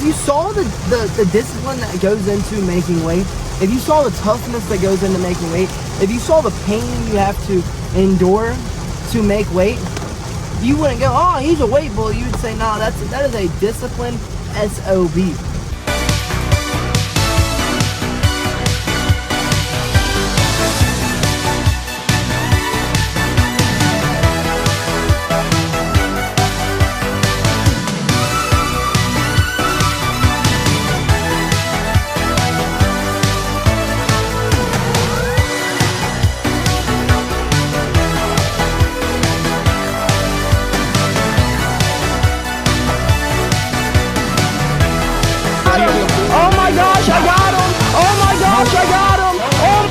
if you saw the discipline that goes into making weight, if you saw the toughness that goes into making weight, if you saw the pain you have to endure to make weight, you wouldn't go, oh, he's a weight bully. You would say, no, that is a disciplined SOB.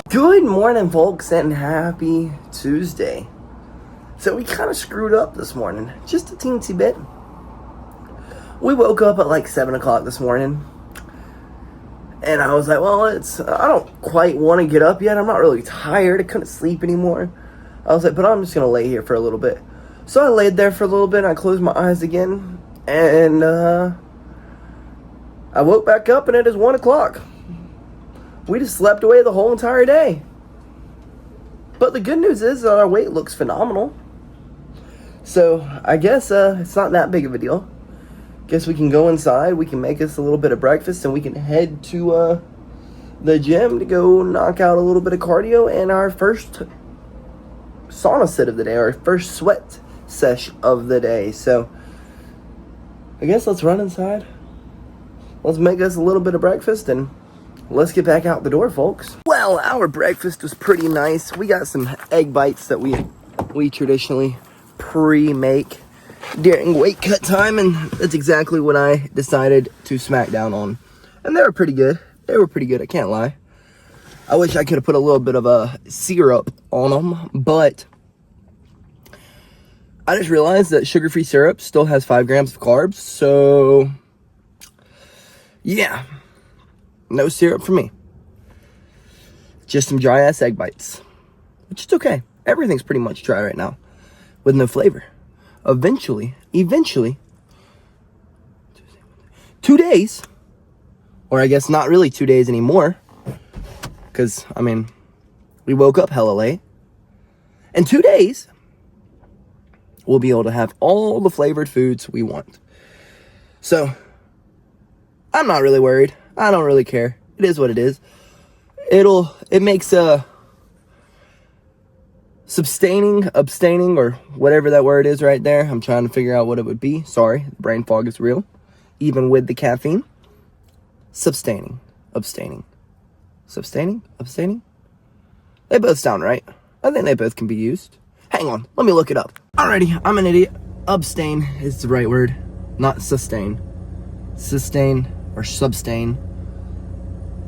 Good morning, folks, and happy Tuesday. So we kind of screwed up this morning, just a teensy bit. We woke up at like 7 o'clock this morning, and I was like, well, I don't quite want to get up yet. I'm not really tired. I couldn't sleep anymore. I was like, but I'm just going to lay here for a little bit. So I laid there for a little bit, and I closed my eyes again, and I woke back up, and it is 1 o'clock. We just slept away the whole entire day. But the good news is our weight looks phenomenal. So I guess it's not that big of a deal. Guess we can go inside, we can make us a little bit of breakfast, and we can head to the gym to go knock out a little bit of cardio and our first sauna sit of the day, our first sweat sesh of the day. So I guess let's run inside. Let's make us a little bit of breakfast and let's get back out the door, folks. Well, our breakfast was pretty nice. We got some egg bites that we traditionally pre-make during weight cut time, and that's exactly what I decided to smack down on. And they were pretty good. I can't lie. I wish I could have put a little bit of a syrup on them, but I just realized that sugar-free syrup still has 5 grams of carbs, so yeah. No syrup for me. Just some dry ass egg bites. Which is okay. Everything's pretty much dry right now. With no flavor. Eventually, 2 days, or I guess not really 2 days anymore, because, I mean, we woke up hella late. In 2 days, we'll be able to have all the flavored foods we want. So, I'm not really worried. I don't really care. It is what it is. It makes abstaining, or whatever that word is right there. I'm trying to figure out what it would be. Sorry, the brain fog is real. Even with the caffeine. Abstaining. They both sound right. I think they both can be used. Hang on, let me look it up. Alrighty, I'm an idiot. Abstain is the right word, not sustain. Sustain or substain.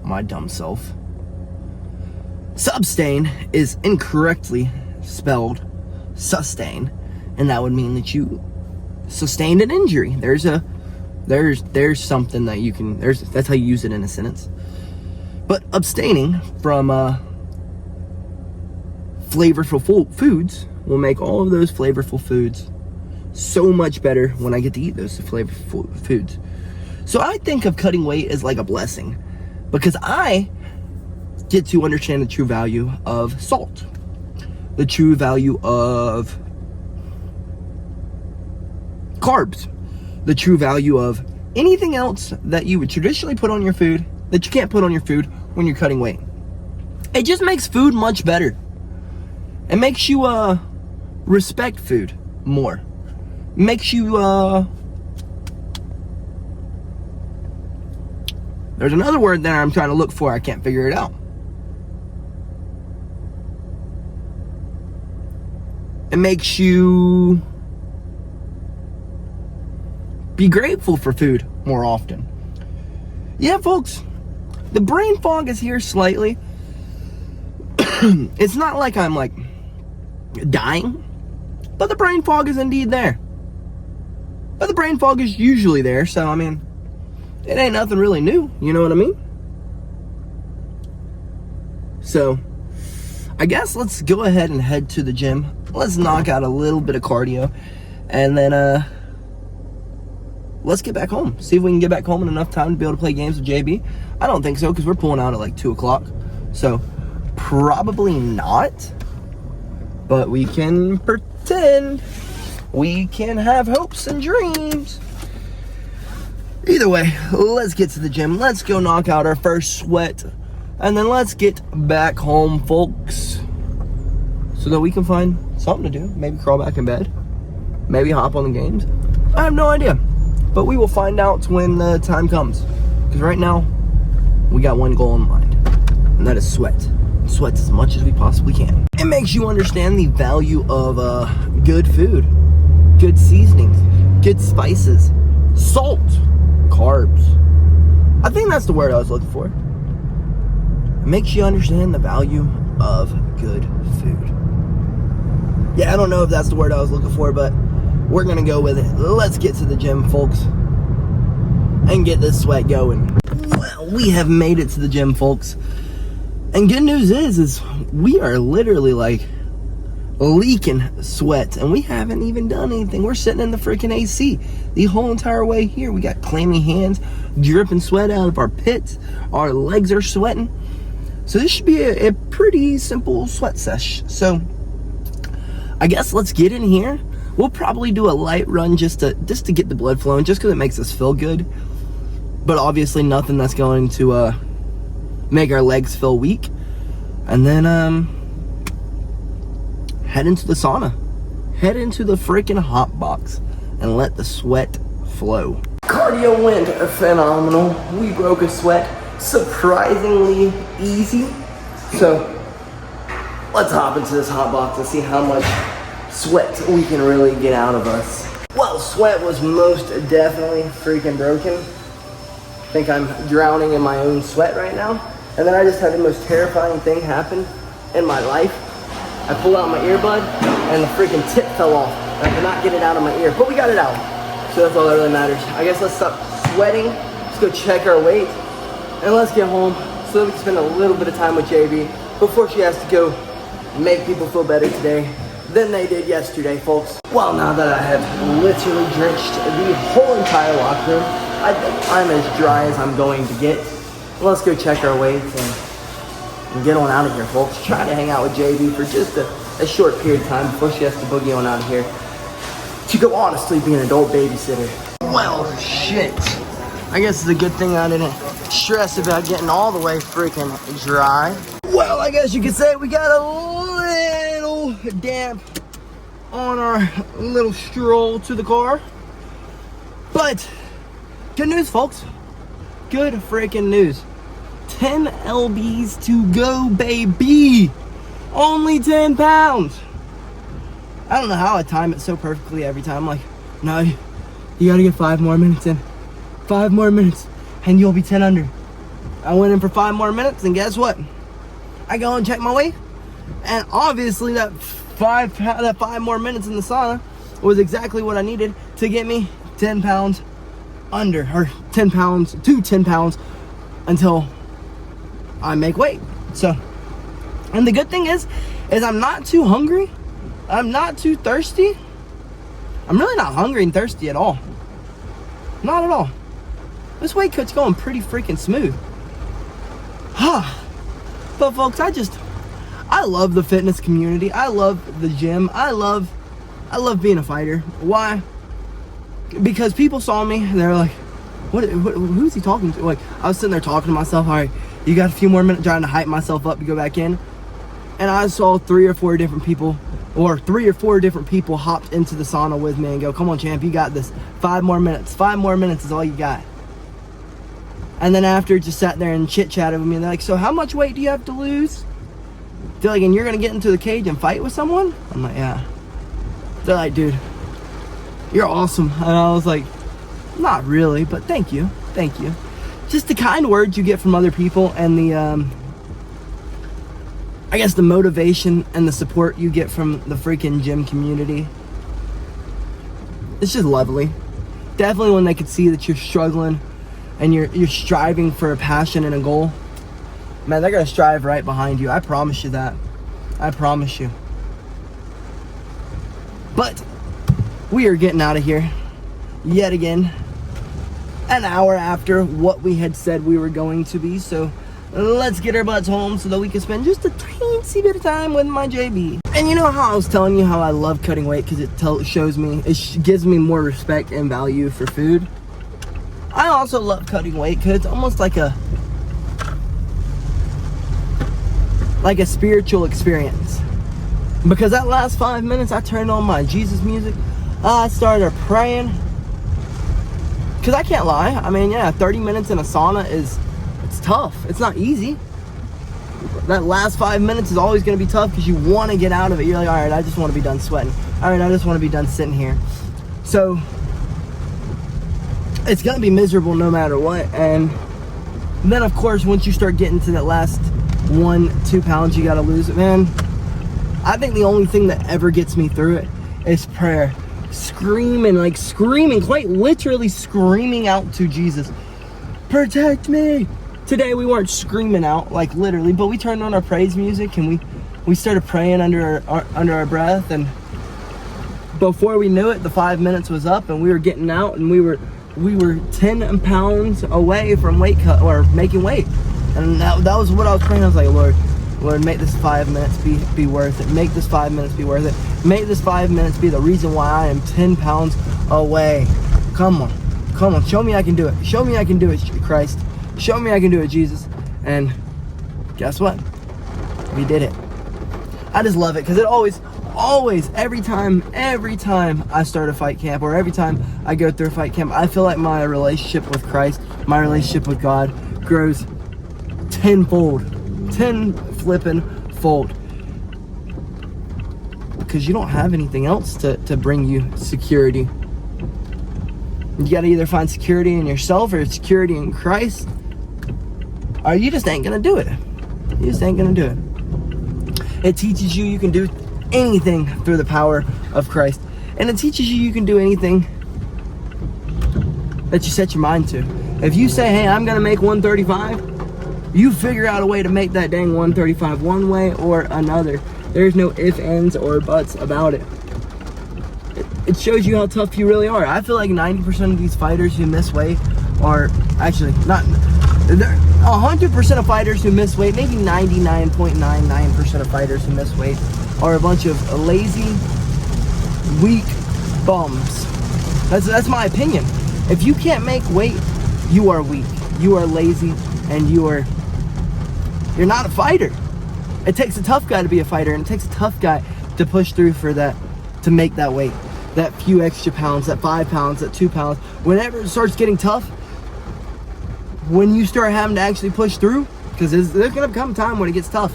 My dumb self. Substain is incorrectly spelled sustain, and that would mean that you sustained an injury. There's something that you can, that's how you use it in a sentence. But abstaining from flavorful foods will make all of those flavorful foods so much better when I get to eat those flavorful foods. So I think of cutting weight as like a blessing, because I get to understand the true value of salt, the true value of carbs, the true value of anything else that you would traditionally put on your food that you can't put on your food when you're cutting weight. It just makes food much better. It makes you respect food more. It makes you there's another word there I'm trying to look for. I can't figure it out. It makes you be grateful for food more often. Yeah, folks, the brain fog is here slightly. It's not like I'm like dying, but the brain fog is indeed there. But the brain fog is usually there, so I mean, it ain't nothing really new, you know what I mean? So, I guess let's go ahead and head to the gym. Let's knock out a little bit of cardio, and then let's get back home. See if we can get back home in enough time to be able to play games with JB. I don't think so, because we're pulling out at like 2 o'clock. So, probably not. But we can pretend. We can have hopes and dreams. Either way, let's get to the gym. Let's go knock out our first sweat. And then let's get back home, folks. So that we can find something to do. Maybe crawl back in bed. Maybe hop on the games. I have no idea. But we will find out when the time comes. Because right now, we got one goal in mind. And that is sweat. Sweat as much as we possibly can. It makes you understand the value of good food. Good seasonings. Good spices. Salt. Carbs. I think that's the word I was looking for. It makes you understand the value of good food. Yeah, I don't know if that's the word I was looking for, but we're gonna go with it. Let's get to the gym, folks, and get this sweat going. Well, we have made it to the gym, folks. And good news is we are literally like leaking sweat, and we haven't even done anything. We're sitting in the freaking AC the whole entire way here. We got clammy hands, dripping sweat out of our pits. Our legs are sweating. So this should be a pretty simple sweat sesh. So I guess let's get in here. We'll probably do a light run just to get the blood flowing, just because it makes us feel good. But obviously nothing that's going to make our legs feel weak. And then head into the sauna. Head into the freaking hot box and let the sweat flow. Cardio went phenomenal. We broke a sweat surprisingly easy. So let's hop into this hot box and see how much sweat we can really get out of us. Well, sweat was most definitely freaking broken. I think I'm drowning in my own sweat right now. And then I just had the most terrifying thing happen in my life. I pulled out my earbud and the freaking tip fell off. I could not get it out of my ear, but we got it out. So that's all that really matters. I guess let's stop sweating. Let's go check our weight. And let's get home so that we can spend a little bit of time with JB before she has to go make people feel better today than they did yesterday, folks. Well, now that I have literally drenched the whole entire locker room, I think I'm as dry as I'm going to get. Let's go check our weights and get on out of here, folks. Try to hang out with JB for just a short period of time before she has to boogie on out of here to go honestly be an adult babysitter. Well, shit. I guess it's a good thing I didn't stress about getting all the way freaking dry. Well, I guess you could say we got a little damp on our little stroll to the car. But good news, folks. Good freaking news. 10 lbs to go, baby. Only 10 pounds. I don't know how I time it so perfectly every time. I'm like, no, you gotta get 5 more minutes in. 5 more minutes and you'll be 10 under. I went in for 5 more minutes and guess what? I go and check my weight, and obviously that 5 more minutes in the sauna was exactly what I needed to get me 10 pounds under, or 10 pounds to 10 pounds until I make weight. So, and the good thing is I'm not too hungry. I'm not too thirsty. I'm really not hungry and thirsty at all. Not at all. This weight cut's going pretty freaking smooth. But folks, I love the fitness community. I love the gym. I love being a fighter. Why? Because people saw me and they were like, who's he talking to? Like, I was sitting there talking to myself. All right, you got a few more minutes, trying to hype myself up to go back in. And I saw 3 or 4 different people, or 3 or 4 different people hopped into the sauna with me and go, come on, champ, you got this. 5 more minutes. 5 more minutes is all you got. And then after, just sat there and chit-chatted with me. And they're like, so how much weight do you have to lose? They're like, and you're going to get into the cage and fight with someone? I'm like, yeah. They're like, dude, you're awesome. And I was like, not really, but thank you. Thank you. Just the kind words you get from other people, and the, I guess the motivation and the support you get from the freaking gym community. It's just lovely. Definitely when they could see that you're struggling and you're striving for a passion and a goal. Man, they're gonna strive right behind you. I promise you that. I promise you. But we are getting out of here yet again. an hour after what we had said we were going to be. So let's get our butts home so that we can spend just a teensy bit of time with my JB. And you know how I was telling you how I love cutting weight because it gives me more respect and value for food. I also love cutting weight because it's almost like a spiritual experience. Because that last 5 minutes, I turned on my Jesus music. I started praying. Because I can't lie. I mean, yeah, 30 minutes in a sauna it's tough. It's not easy. That last 5 minutes is always going to be tough because you want to get out of it. You're like, all right, I just want to be done sweating. All right, I just want to be done sitting here. So it's going to be miserable no matter what. And then, of course, once you start getting to that last 1-2 pounds you got to lose it, man. I think the only thing that ever gets me through it is prayer. Screaming, quite literally screaming out to Jesus, protect me. Today we weren't screaming out, like literally, but we turned on our praise music and we started praying under our breath, and before we knew it, the 5 minutes was up and we were getting out, and we were 10 pounds away from weight cut or making weight. And that was what I was praying. I was like, Lord, make this 5 minutes be worth it. Make this 5 minutes be worth it. Make this 5 minutes be the reason why I am 10 pounds away. Come on. Show me I can do it. Show me I can do it, Christ. Show me I can do it, Jesus. And guess what? We did it. I just love it because it always, every time I start a fight camp or every time I go through a fight camp, I feel like my relationship with Christ, my relationship with God grows tenfold. 10 flippin' fold. Because you don't have anything else to bring you security. You gotta either find security in yourself or security in Christ, or you just ain't gonna do it. You just ain't gonna do it. It teaches you can do anything through the power of Christ. And it teaches you can do anything that you set your mind to. If you say, hey, I'm gonna make 135, you figure out a way to make that dang 135 one way or another. There's no ifs, ands, or buts about it. It shows you how tough you really are. I feel like 90% of these fighters who miss weight are actually not. 100% of fighters who miss weight, maybe 99.99% of fighters who miss weight are a bunch of lazy, weak bums. That's my opinion. If you can't make weight, you are weak. You are lazy, and you're not a fighter. It takes a tough guy to be a fighter, and it takes a tough guy to push through for that, to make that weight, that few extra pounds, that 5 pounds, that 2 pounds. Whenever it starts getting tough, when you start having to actually push through, because there's gonna come a time when it gets tough,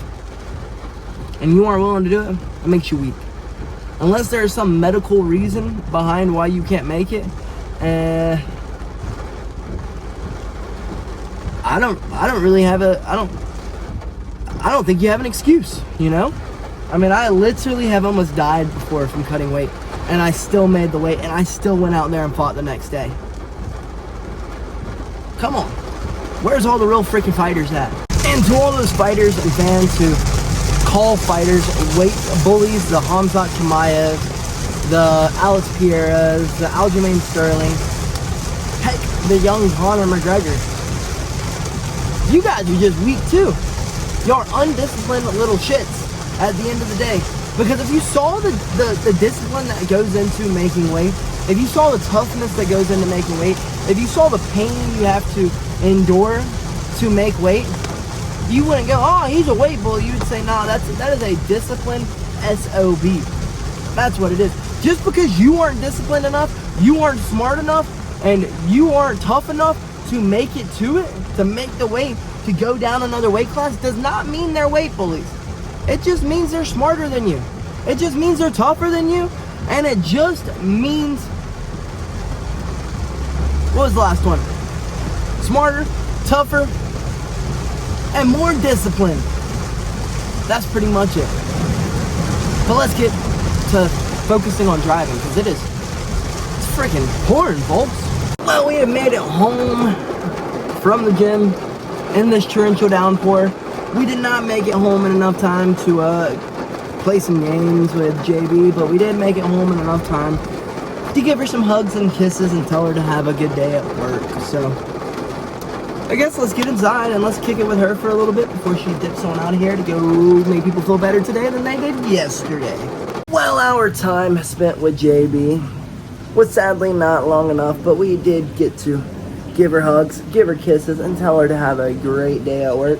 and you aren't willing to do it, it makes you weak. Unless there's some medical reason behind why you can't make it, I don't think you have an excuse, you know? I mean, I literally have almost died before from cutting weight, and I still made the weight, and I still went out there and fought the next day. Come on. Where's all the real freaking fighters at? And to all those fighters and fans who call fighters weight bullies, the Hamzat Chimaevs, the Alex Pierras, the Aljamain Sterling, heck, the young Conor McGregor. You guys are just weak too. Y'all are undisciplined little shits at the end of the day. Because if you saw the discipline that goes into making weight, if you saw the toughness that goes into making weight, if you saw the pain you have to endure to make weight, you wouldn't go, oh, he's a weight bully. You would say, no, that is a disciplined SOB. That's what it is. Just because you aren't disciplined enough, you aren't smart enough, and you aren't tough enough to make it to it, to make the weight, to go down another weight class, does not mean they're weight bullies. It just means they're smarter than you. It just means they're tougher than you. And it just means, what was the last one? Smarter, tougher, and more disciplined. That's pretty much it. But let's get to focusing on driving, because it's freaking pouring, folks. Well, we have made it home from the gym in this torrential downpour. We did not make it home in enough time to play some games with JB, but we did make it home in enough time to give her some hugs and kisses and tell her to have a good day at work. So I guess let's get inside and let's kick it with her for a little bit before she dips on out of here to go make people feel better today than they did yesterday. Well, our time spent with JB was sadly not long enough, but we did get to give her hugs, give her kisses, and tell her to have a great day at work.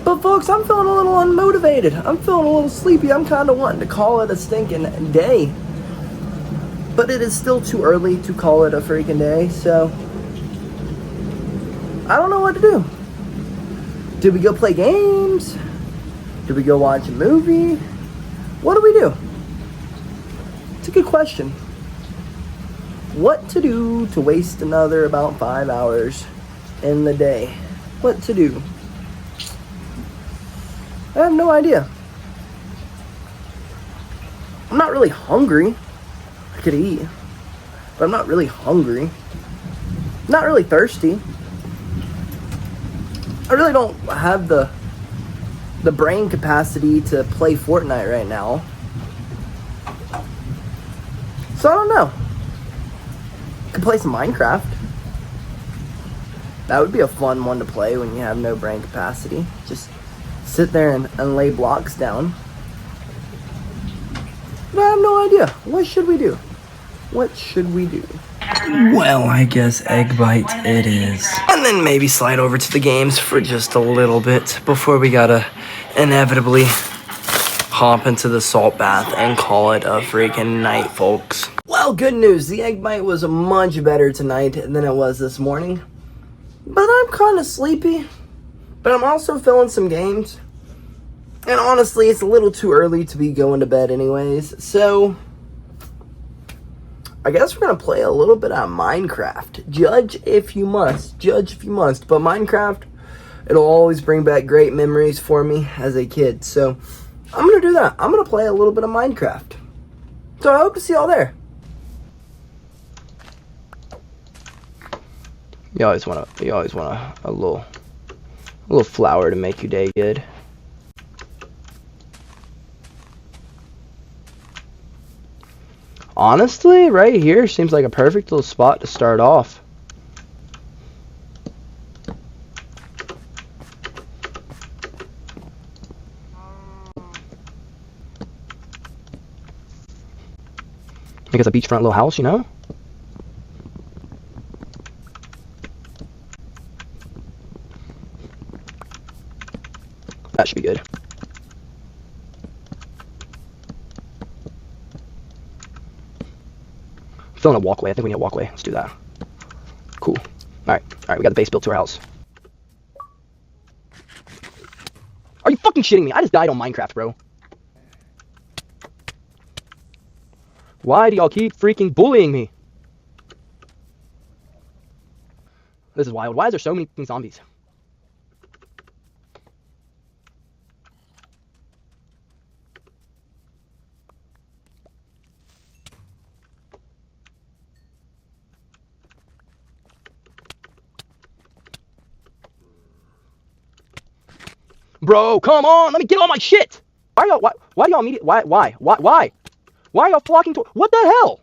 But folks, I'm feeling a little unmotivated. I'm feeling a little sleepy. I'm kind of wanting to call it a stinking day. But it is still too early to call it a freaking day, so I don't know what to do. Do we go play games? Do we go watch a movie? What do we do? It's a good question. What to do to waste another about 5 hours in the day? What to do? I have no idea. I'm not really hungry. I could eat, but I'm not really hungry. I'm not really thirsty. I really don't have the brain capacity to play Fortnite right now. So I don't know. Could play some Minecraft. That would be a fun one to play when you have no brain capacity. Just sit there and lay blocks down. But I have no idea. What should we do? What should we do? Well, I guess egg bite it is. And then maybe slide over to the games for just a little bit before we gotta inevitably hop into the salt bath and call it a freaking night, folks. Well, good news. The egg bite was much better tonight than it was this morning. But I'm kind of sleepy. But I'm also feeling some games. And honestly, it's a little too early to be going to bed anyways. So I guess we're going to play a little bit of Minecraft. Judge if you must. Judge if you must. But Minecraft, it'll always bring back great memories for me as a kid. So I'm going to do that. I'm going to play a little bit of Minecraft. So I hope to see y'all there. You always want a little flour to make your day good. Honestly, right here seems like a perfect little spot to start off. Make us a beachfront little house, you know? That should be good. Filling a walkway. I think we need a walkway. Let's do that. Cool. Alright, we got the base built to our house. Are you fucking shitting me? I just died on Minecraft, bro. Why do y'all keep freaking bullying me? This is wild. Why is there so many zombies? Bro, come on, let me get all my shit. Why do y'all immediately, why are y'all flocking to, what the hell?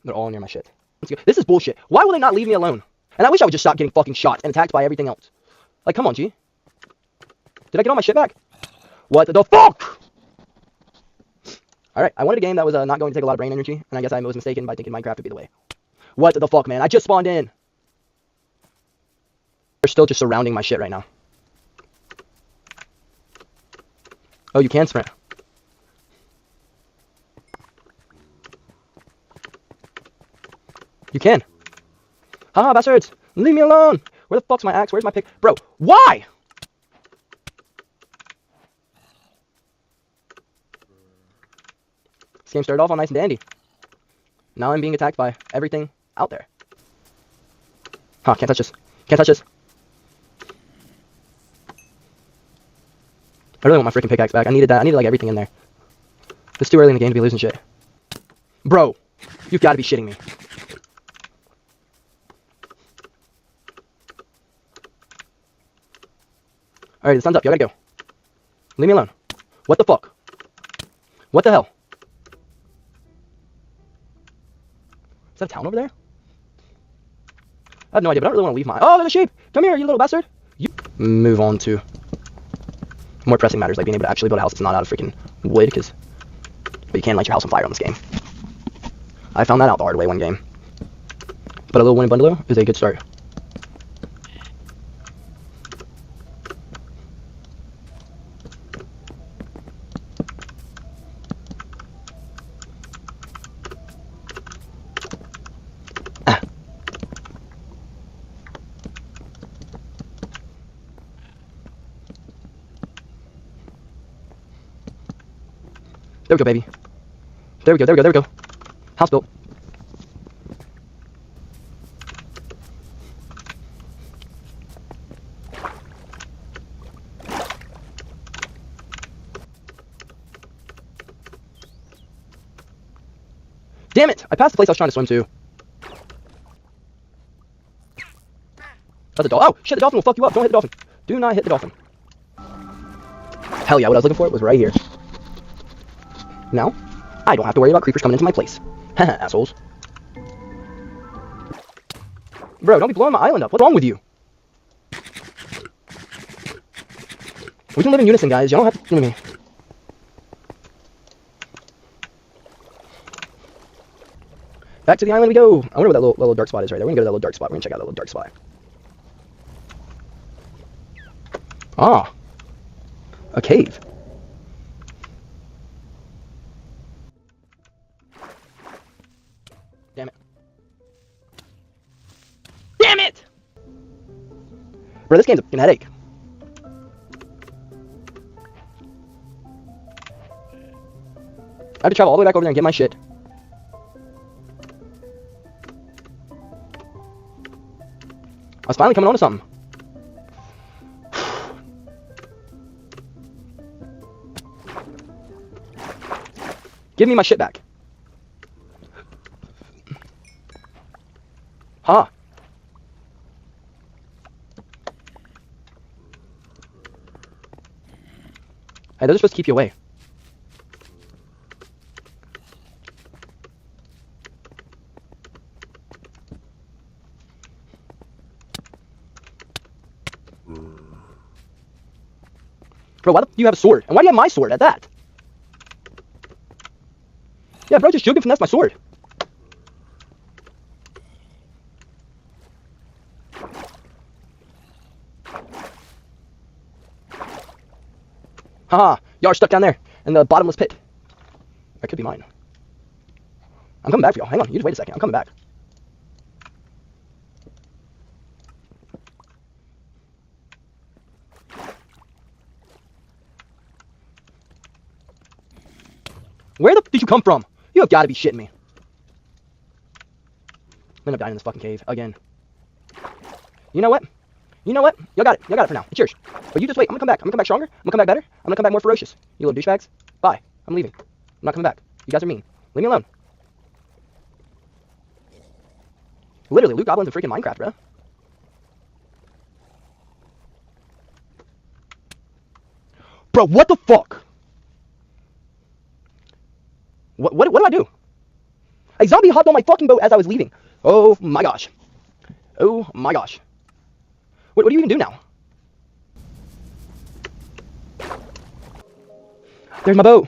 They're all near my shit. This is bullshit. Why will they not leave me alone? And I wish I would just stop getting fucking shot and attacked by everything else. Like, come on, G. Did I get all my shit back? What the fuck? Alright, I wanted a game that was not going to take a lot of brain energy, and I guess I was mistaken by thinking Minecraft would be the way. What the fuck, man? I just spawned in. They're still just surrounding my shit right now. Oh, you can sprint. You can. Haha, bastards! Leave me alone! Where the fuck's my axe? Where's my pick? Bro, why? This game started off all nice and dandy. Now I'm being attacked by everything out there. Huh, can't touch this. Can't touch this. I really want my freaking pickaxe back. I needed that. I needed like everything in there. It's too early in the game to be losing shit. Bro, you've got to be shitting me. Alright, the sun's up. Y'all gotta go. Leave me alone. What the fuck? What the hell? Is that a town over there? I have no idea, but I don't really want to leave my... Oh, there's a sheep! Come here, you little bastard! You... Move on to more pressing matters, like being able to actually build a house that's not out of freaking wood, because... But you can light your house on fire in this game. I found that out the hard way one game. But a little wooden bungalow is a good start. There we go, baby. There we go, there we go, there we go. House built. Damn it! I passed the place I was trying to swim to. That's a dolphin. Oh, shit, the dolphin will fuck you up. Don't hit the dolphin. Do not hit the dolphin. Hell yeah, what I was looking for was right here. Now, I don't have to worry about creepers coming into my place. Haha, assholes. Bro, don't be blowing my island up. What's wrong with you? We can live in unison, guys. You don't have to... me. Back to the island we go. I wonder what that little dark spot is right there. We're gonna go to that little dark spot. We're gonna check out that little dark spot. Ah. A cave. Damn it. Damn it! Bro, this game's a fucking headache. I have to travel all the way back over there and get my shit. I was finally coming on to something. Give me my shit back. Huh. Hey, those are supposed to keep you away. Bro, why the f do you have a sword? And why do you have my sword at that? Yeah, bro, just joking from that's my sword. Haha, y'all are stuck down there in the bottomless pit. That could be mine. I'm coming back for y'all. Hang on, you just wait a second. I'm coming back. Where the f did you come from? You have got to be shitting me. I'm gonna die in this fucking cave again. You know what? You know what? Y'all got it. Y'all got it for now. It's yours. But you just wait. I'm gonna come back. I'm gonna come back stronger. I'm gonna come back better. I'm gonna come back more ferocious. You little douchebags. Bye. I'm leaving. I'm not coming back. You guys are mean. Leave me alone. Literally, loot goblins in freaking Minecraft, bro. Bro, what the fuck? What do I do? A zombie hopped on my fucking boat as I was leaving. Oh my gosh. Oh my gosh. What do you even do now? There's my boat.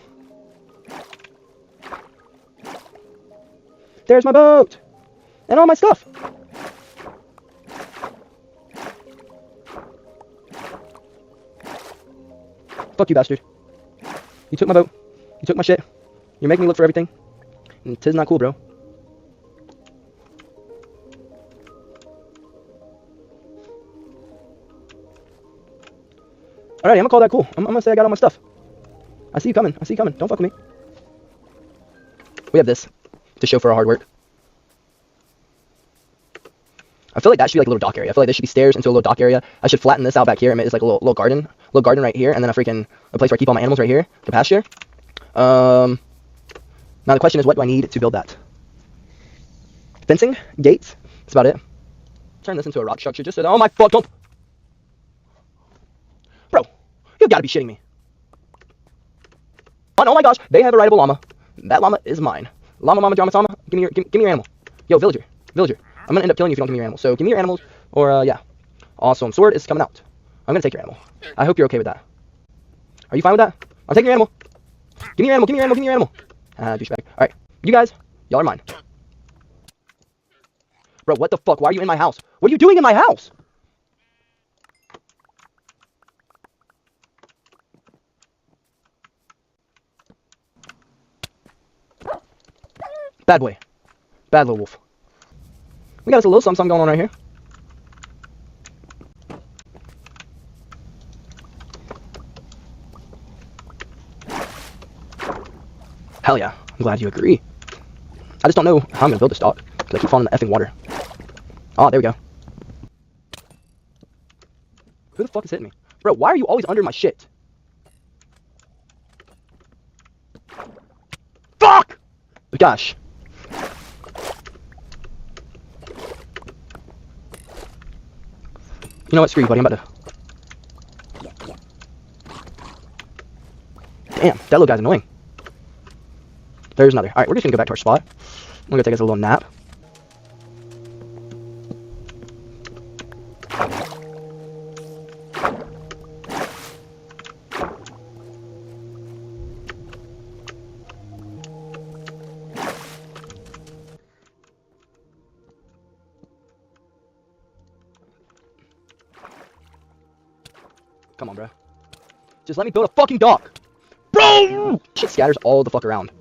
There's my boat. And all my stuff. Fuck you, bastard. You took my boat. You took my shit. You're making me look for everything. And 'tis not cool, bro. Alright, I'm gonna call that cool. I'm gonna say I got all my stuff. I see you coming. I see you coming. Don't fuck with me. We have this to show for our hard work. I feel like that should be like a little dock area. I feel like there should be stairs into a little dock area. I should flatten this out back here and make this like a little garden. Little garden right here, and then a place where I keep all my animals right here to pasture. Now the question is, what do I need to build that? Fencing, gates. That's about it. Turn this into a rock structure just so that, oh my fuck, don't. Bro, you've got to be shitting me. Oh my gosh, they have a rideable llama. That llama is mine. Llama, mama, drama, sama. Give me your animal. Yo, villager. I'm gonna end up killing you if you don't give me your animal. So give me your animals, or yeah. Awesome. Sword is coming out. I'm gonna take your animal. I hope you're okay with that. Are you fine with that? I'm taking your animal. Give me your animal. Douchebag. Alright. You guys, y'all are mine. Bro, what the fuck? Why are you in my house? What are you doing in my house? Bad boy. Bad little wolf. We got us a little something going on right here. Hell yeah. I'm glad you agree. I just don't know how I'm gonna build this dock, because I keep falling in the effing water. Oh, there we go. Who the fuck is hitting me? Bro, why are you always under my shit? Fuck! Gosh. You know what? Screw you, buddy. I'm about to... Damn, that little guy's annoying. There's another. Alright, we're just gonna go back to our spot. We're gonna take us a little nap. Come on, bro. Just let me build a fucking dock. Bro! Shit scatters all the fuck around.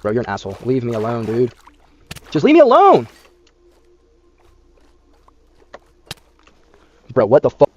Bro, you're an asshole. Leave me alone, dude. Just leave me alone! Bro, what the fuck?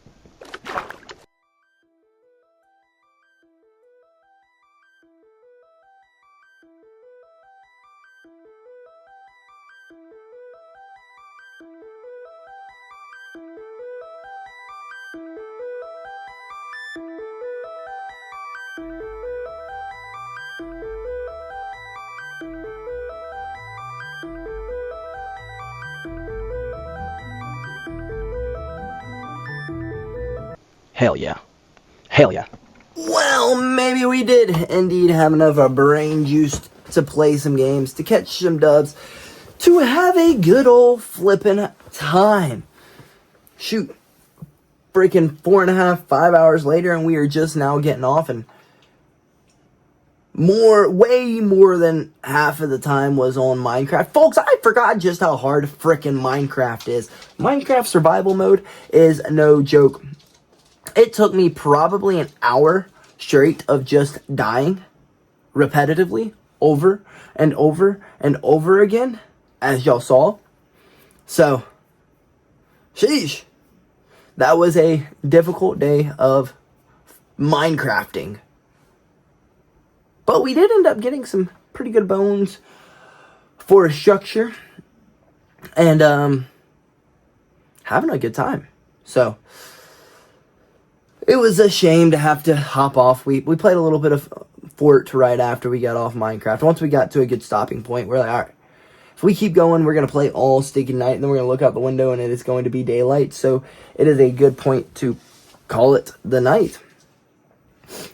Hell yeah. Hell yeah. Well, maybe we did indeed have enough brain juice to play some games, to catch some dubs, to have a good old flippin' time. Shoot. Freaking 4.5, 5 hours later, and we are just now getting off, and way more than half of the time was on Minecraft. Folks, I forgot just how hard frickin' Minecraft is. Minecraft survival mode is no joke. It took me probably an hour straight of just dying repetitively over and over and over again, as y'all saw. So, sheesh. That was a difficult day of Minecrafting. But we did end up getting some pretty good bones for a structure. And having a good time. So, it was a shame to have to hop off. We played a little bit of Fort right after we got off Minecraft. Once we got to a good stopping point, we're like, alright, if we keep going, we're going to play all stinking night, and then we're going to look out the window, and it is going to be daylight. So it is a good point to call it the night.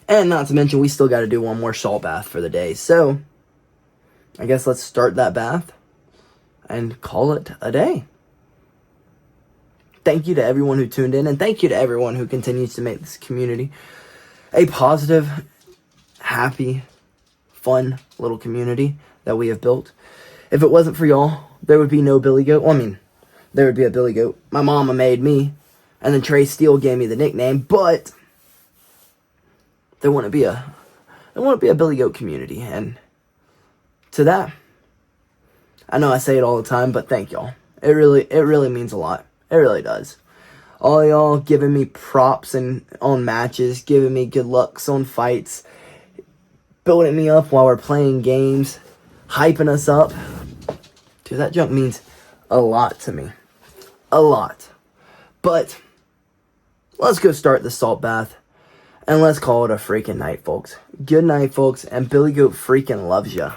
And not to mention, we still got to do one more salt bath for the day. So I guess let's start that bath and call it a day. Thank you to everyone who tuned in, and thank you to everyone who continues to make this community a positive, happy, fun little community that we have built. If it wasn't for y'all, there would be no BillyGoat. Well, I mean, there would be a BillyGoat. My mama made me, and then Trey Steele gave me the nickname, but there wouldn't be a BillyGoat community. And to that, I know I say it all the time, but thank y'all. It really means a lot. It really does. All y'all giving me props and on matches, giving me good lucks on fights, building me up while we're playing games, hyping us up. Dude, that junk means a lot to me. A lot. But let's go start the salt bath, and let's call it a freaking night, folks. Good night, folks, and BillyGoat freaking loves ya.